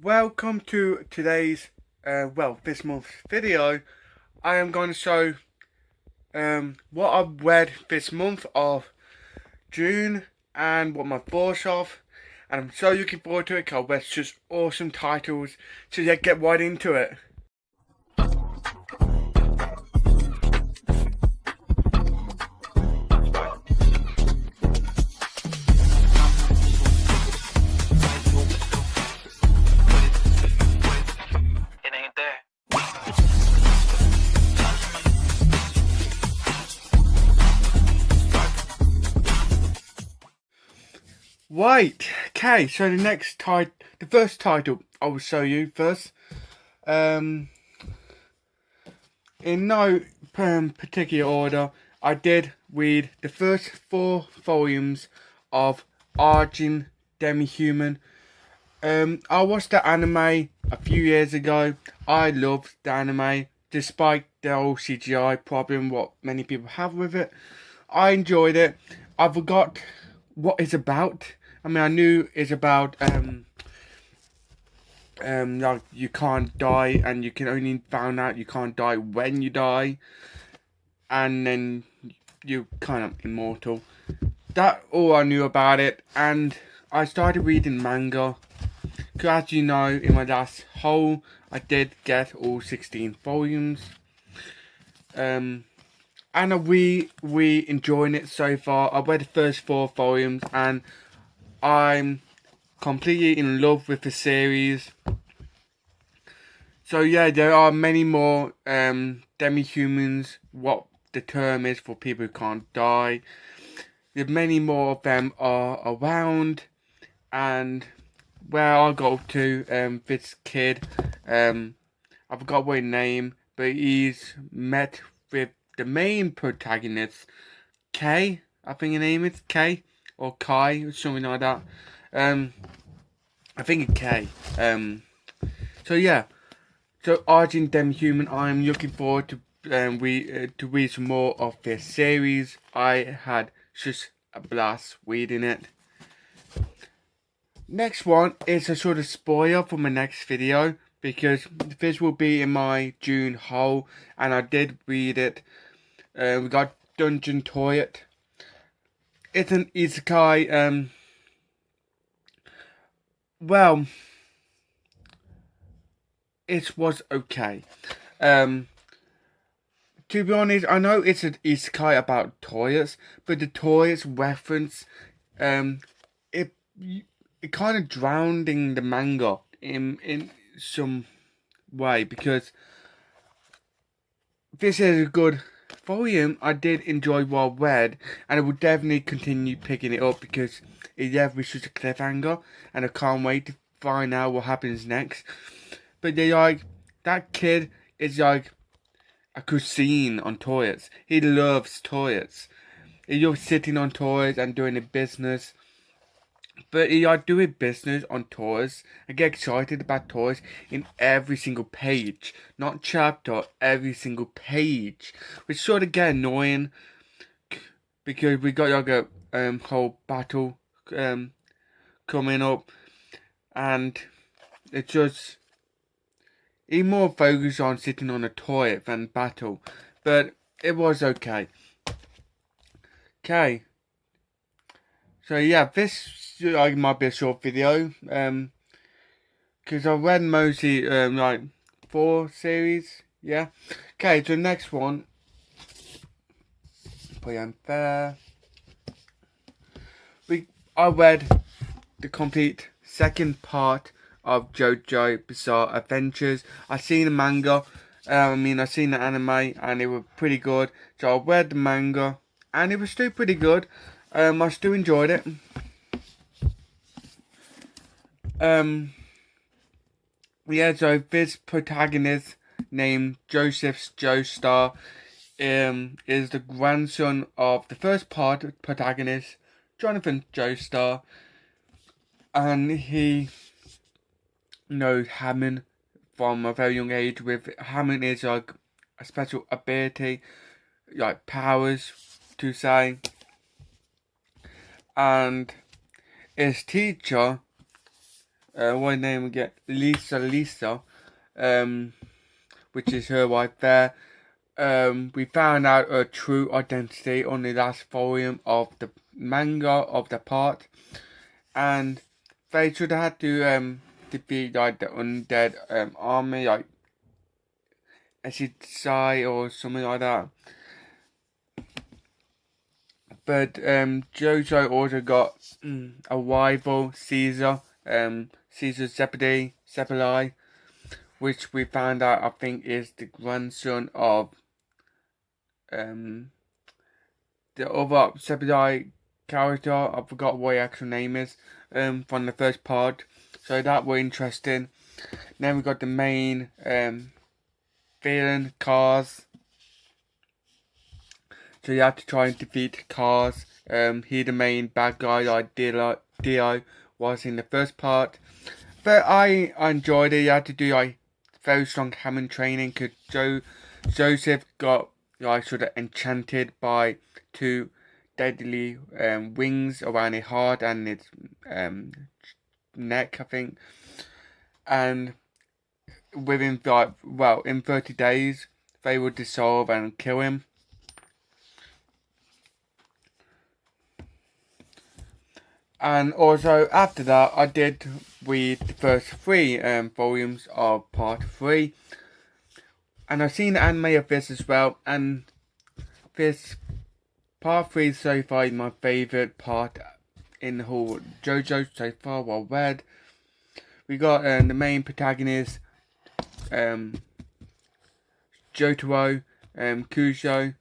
Welcome to today's, this month's video. I am going to show what I've read this month of June and what my thoughts of, and I'm so looking forward to it because it's just awesome titles. So yeah, get right into it. Right, okay, so the first title I will show you first. In no particular order, I did read the first 4 volumes of Arjun, Demi. I watched the anime a few years ago. I loved the anime, despite the old CGI problem what many people have with it. I enjoyed it. I forgot what it's about. I mean, I knew it's about like you can't die, and you can only find out you can't die when you die, and then you're kind of immortal. That all I knew about it, and I started reading manga. Because as you know, in my last haul, I did get all 16 volumes. And we enjoying it so far. I read the first 4 volumes, and I'm completely in love with the series. So yeah, there are many more demi-humans, what the term is for people who can't die. There's many more of them are around, and where I go to, this kid, I forgot what his name, but he's met with the main protagonist, K, I think his name is K, or Kai, or something like that. I think it's K. So yeah, so Arjun Demi, I am looking forward to read some more of this series. I had just a blast reading it. Next one is a sort of spoiler for my next video, because this will be in my June haul, and I did read it. We got Dungeon Toilet. It's an isekai. Well, it was okay. To be honest, I know it's an isekai about toilets, but the toilets reference, it kind of drowning the manga in some way, because this is a good volume. I did enjoy what I read, and I will definitely continue picking it up because it definitely such a cliffhanger, and I can't wait to find out what happens next. But they like that kid is like a cuisine on toilets. He loves toilets. He loves sitting on toilets and doing a business. But he like doing business on toys and get excited about toys in every single page, not chapter, every single page, which sort of get annoying because we got like a whole battle coming up, and it's just he more focused on sitting on a toilet than battle, but it was okay. Okay. So yeah, this might be a short video, because I read mostly like 4 series. Yeah. Okay, so next one. Put it on there. I read the complete second part of Jojo Bazaar Adventures. I seen the manga. I seen the anime, and it was pretty good. So I read the manga, and it was still pretty good. I still enjoyed it. Yeah, so this protagonist named Joseph's Joestar is the grandson of the first part protagonist, Jonathan Joestar, and he knows Hammond from a very young age. With Hammond is like a special ability, like powers to say, and his teacher what name we get? Lisa, which is her wife there. We found out her true identity on the last volume of the manga of the part, and they should have had to defeat like the undead army, like I should say, or something like that. But Jojo also got a rival, Caesar, Caesar Zeppeli, which we found out I think is the grandson of the other Zeppeli character. I forgot what his actual name is from the first part. So that was interesting. Then we got the main villain, Cars. So you have to try and defeat Cars. He the main bad guy like Dio was in the first part. But I enjoyed it. You had to do like very strong hammer training because Joseph got like sort of enchanted by two deadly wings around his heart and his neck, I think. And within in 30 days they would dissolve and kill him. And also after that, I did read the first 3 volumes of part 3, and I've seen the anime of this as well. And this part 3 so far is my favourite part in the whole JoJo so far. Well read. We got the main protagonist, Jotaro, Kujo.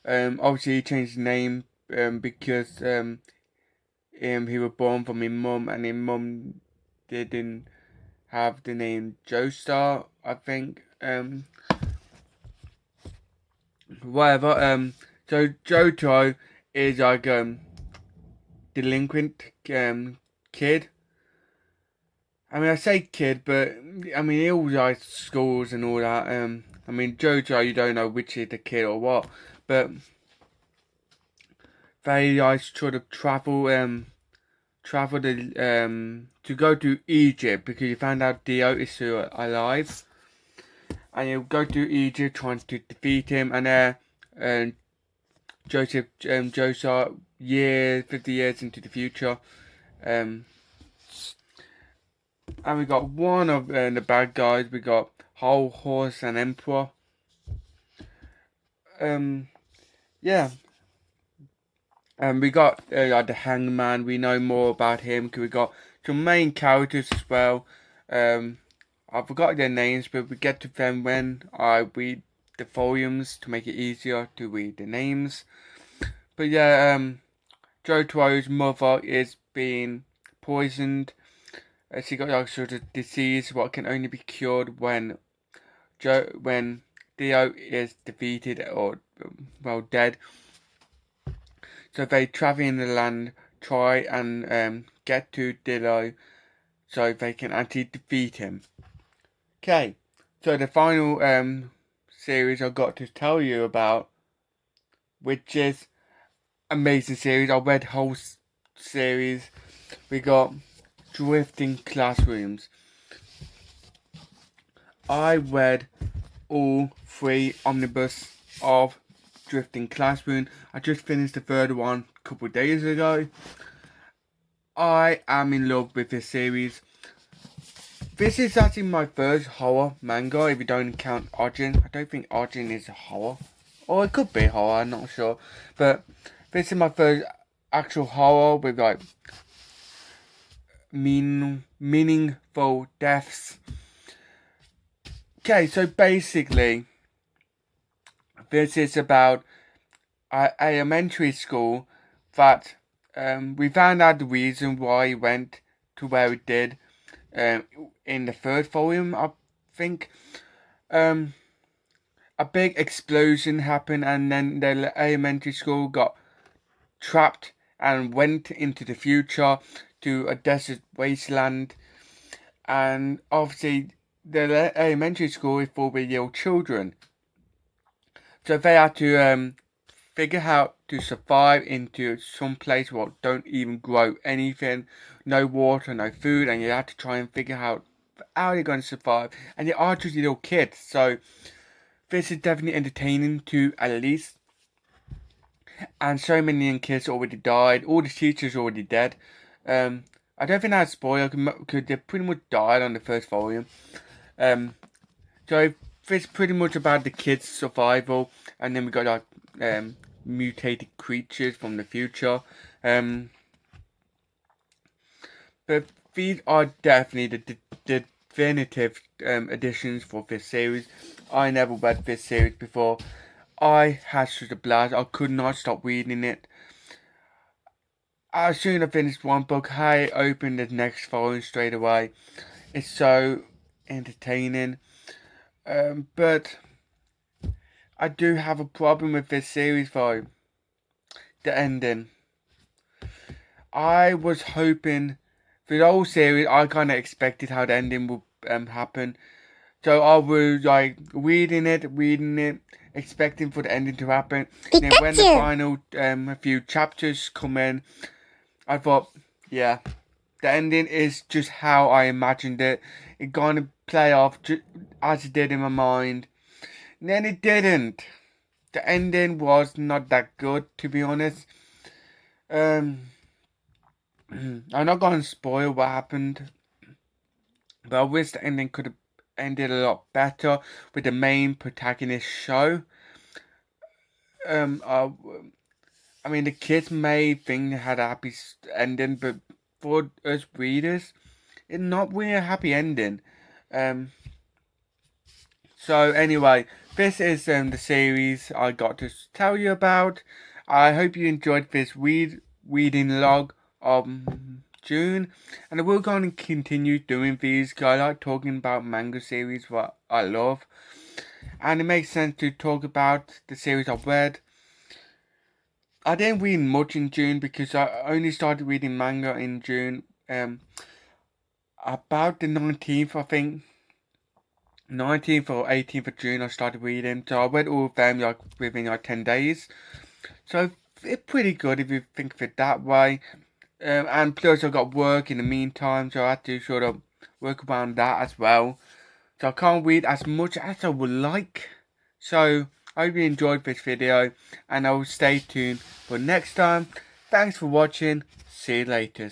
Obviously he changed his name. Because he was born from his mum, and his mum didn't have the name Joestar, I think. Whatever. So Jotaro is like delinquent kid. I mean, I say kid, but I mean he always like schools and all that. I mean Jojo, you don't know which is the kid or what, but they sort of travel to go to Egypt because you found out Dio is still alive, and you go to Egypt trying to defeat him. And Joseph 50 years into the future, and we got one of the bad guys. We got Whole Horse and Emperor. Yeah. We got like the Hangman. We know more about him because we got some main characters as well. I forgot their names, but we get to them when I read the volumes to make it easier to read the names. But yeah, Jotaro's mother is being poisoned. She got like sort of disease what can only be cured when Dio is defeated or dead. So they travel in the land, try and get to Dio so they can actually defeat him. Okay, so the final series I've got to tell you about, which is amazing series. I read whole series. We got Drifting Classrooms. I read all 3 omnibus of Drifting Classroom. I just finished the 3rd one a couple of days ago. I am in love with this series. This is actually my first horror manga, if you don't count Arjun. I don't think Arjun is a horror. Or it could be horror, I'm not sure. But this is my first actual horror with like meaningful deaths. Okay, so basically this is about an elementary school that we found out the reason why it went to where it did in the 3rd volume, I think. A big explosion happened, and then the elementary school got trapped and went into the future to a desert wasteland. And obviously the elementary school is full with young children, so they had to figure out to survive into some place where don't even grow anything, no water, no food, and you have to try and figure out how you're going to survive. And they are just little kids, so this is definitely entertaining to at least. And so many young kids already died. All the teachers already dead. I don't think that's spoiled because they pretty much died on the first volume. So it's pretty much about the kids' survival, and then we got like mutated creatures from the future. But these are definitely the definitive additions for this series. I never read this series before. I had such a blast. I could not stop reading it. As soon as I finished one book, I opened the next volume straight away. It's so entertaining. But I do have a problem with this series though. The ending. I was hoping for the whole series. I kind of expected how the ending would happen. So I was like reading it, expecting for the ending to happen. And then when the final a few chapters come in, I thought, yeah, the ending is just how I imagined it. It's gonna play off as it did in my mind. And then it didn't. The ending was not that good, to be honest. I'm not gonna spoil what happened, but I wish the ending could have ended a lot better with the main protagonist show. I mean, the kids may think it had a happy ending, but for us readers, it's not really a happy ending. So anyway, this is the series I got to tell you about. I hope you enjoyed this reading log of June, and I will go on and continue doing these because I like talking about manga series what I love, and it makes sense to talk about the series I've read. I didn't read much in June because I only started reading manga in June, about the 19th, I think. 19th or 18th of June I started reading, so I read all of them like within like 10 days. So it's pretty good if you think of it that way. And plus I got work in the meantime, so I had to sort of work around that as well. So I can't read as much as I would like. So I hope you enjoyed this video, and I will stay tuned for next time. Thanks for watching. See you later.